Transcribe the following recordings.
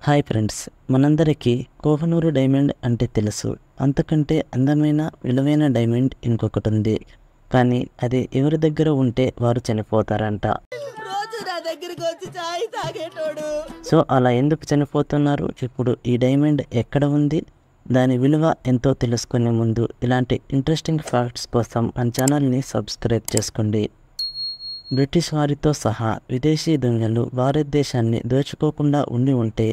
Hi friends, మనందరికీ Kohinoor diamond అంటే తెలుసు. అంతకంటే అందమైన విలువైన డైమండ్ ఇంకొకటి ఉంది. కానీ అది ఎవరి దగ్గర ఉంటే వారు చనిపోతారంట. సో అలా ఎందుకు చనిపోతున్నారు? ఇప్పుడు ఈ డైమండ్ ఎక్కడ ఉంది, దాని విలువ ఎంతో తెలుసుకునే ముందు ఇలాంటి ఇంట్రెస్టింగ్ ఫ్యాక్ట్స్ కోసం మన ఛానల్ని సబ్స్క్రైబ్ చేసుకోండి. బ్రిటిష్ వారితో సహా విదేశీ దొంగలు భారతదేశాన్ని దోచుకోకుండా ఉండి ఉంటే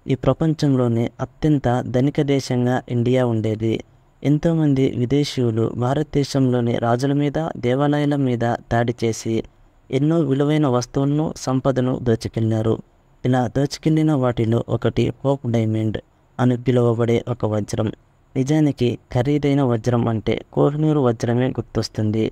ఈ ప్రపంచంలోనే అత్యంత ధనిక దేశంగా ఇండియా ఉండేది. ఎంతోమంది విదేశీయులు భారతదేశంలోని రాజుల మీద, దేవాలయాల మీద దాడి చేసి ఎన్నో విలువైన వస్తువులను, సంపదను దోచుకెళ్లారు. ఇలా దోచుకెళ్లిన వాటిలో ఒకటి హోప్ డైమండ్ అని పిలువబడే ఒక వజ్రం. నిజానికి ఖరీదైన వజ్రం అంటే కోహినూరు వజ్రమే గుర్తొస్తుంది.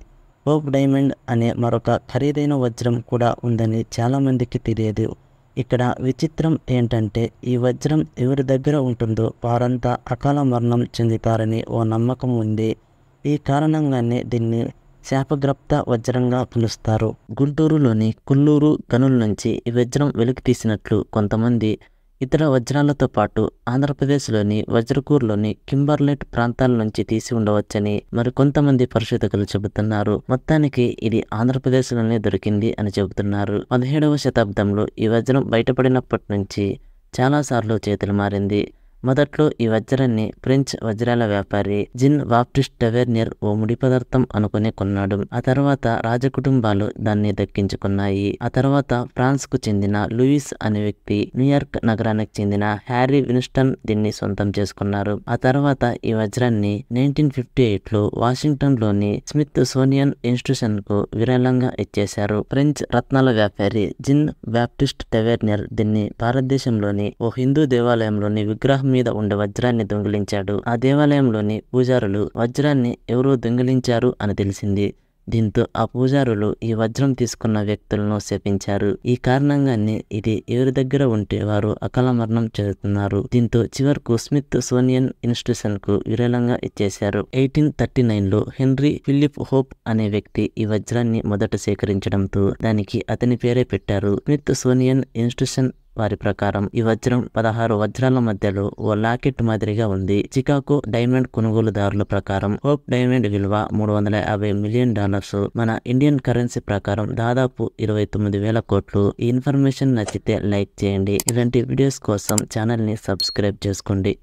హోప్ డైమండ్ అనే మరొక ఖరీదైన వజ్రం కూడా ఉందని చాలామందికి తెలియదు. ఇక్కడ విచిత్రం ఏంటంటే ఈ వజ్రం ఎవరి దగ్గర ఉంటుందో వారంతా అకాల మరణం చెందుతారని ఓ నమ్మకం ఉంది. ఈ కారణంగానే దీన్ని శాపగ్రస్త వజ్రంగా పిలుస్తారు. గుంటూరులోని కొల్లూరు గనుల నుంచి ఈ వజ్రం వెలికి తీసినట్లు కొంతమంది, ఇతర వజ్రాలతో పాటు ఆంధ్రప్రదేశ్లోని వజ్రకూర్లోని కింబర్లెట్ ప్రాంతాల నుంచి తీసి ఉండవచ్చని మరికొంతమంది పరిశోధకులు చెబుతున్నారు. మొత్తానికి ఇది ఆంధ్రప్రదేశ్లోనే దొరికింది అని చెబుతున్నారు. 17వ శతాబ్దంలో ఈ వజ్రం బయటపడినప్పటి నుంచి చాలాసార్లు చేతులు మారింది. మొదట్లో ఈ వజ్రాన్ని ఫ్రెంచ్ వజ్రాల వ్యాపారి జిన్ బాప్టిస్ట్ టెవెర్నియర్ ఓ ముడి పదార్థం అనుకుని కొన్నాడు. ఆ తర్వాత రాజకుటుంబాలు దాన్ని దక్కించుకున్నాయి. ఆ తర్వాత ఫ్రాన్స్ కు చెందిన లూయిస్ అనే వ్యక్తి, న్యూయార్క్ నగరానికి చెందిన హ్యారీ విన్స్టన్ దీన్ని సొంతం చేసుకున్నారు. ఆ తర్వాత ఈ వజ్రాన్ని 1958లో వాషింగ్టన్ లోని స్మిత్ సోనియన్ ఇన్స్టిట్యూషన్ కు విరాళంగా ఇచ్చేశారు. ఫ్రెంచ్ రత్నాల వ్యాపారి జిన్ బాప్టిస్ట్ టెవెర్నియర్ దీన్ని భారతదేశంలోని ఓ హిందూ దేవాలయంలోని విగ్రహం మీద ఉండే వజ్రాన్ని దొంగిలించాడు. ఆ దేవాలయంలోని పూజారులు వజ్రాన్ని ఎవరో దొంగిలించారు అని తెలిసింది. దీంతో ఆ పూజారులు ఈ వజ్రం తీసుకున్న వ్యక్తులను శపించారు. ఈ కారణంగానే ఇది ఎవరి దగ్గర ఉంటే వారు అకాల మరణం చెందుతున్నారు. దీంతో చివరకు స్మిత్ సోనియన్ ఇన్స్టిట్యూషన్ కు విరాళంగా ఇచ్చేశారు. 1839లో హెన్రీ ఫిలిప్ హోప్ అనే వ్యక్తి ఈ వజ్రాన్ని మొదట సేకరించడంతో దానికి అతని పేరే పెట్టారు. స్మిత్ సోనియన్ ఇన్స్టిట్యూషన్ వారి ప్రకారం ఈ వజ్రం 16 వజ్రాల మధ్యలో ఓ లాకెట్ మాదిరిగా ఉంది. చికాగో డైమండ్ కొనుగోలుదారుల ప్రకారం హోప్ డైమండ్ విలువ $350 మిలియన్. మన ఇండియన్ కరెన్సీ ప్రకారం దాదాపు 29,000 కోట్లు. ఈ ఇన్ఫర్మేషన్ నచ్చితే లైక్ చేయండి. ఇలాంటి వీడియోస్ కోసం ఛానల్ ని సబ్స్క్రైబ్ చేసుకోండి.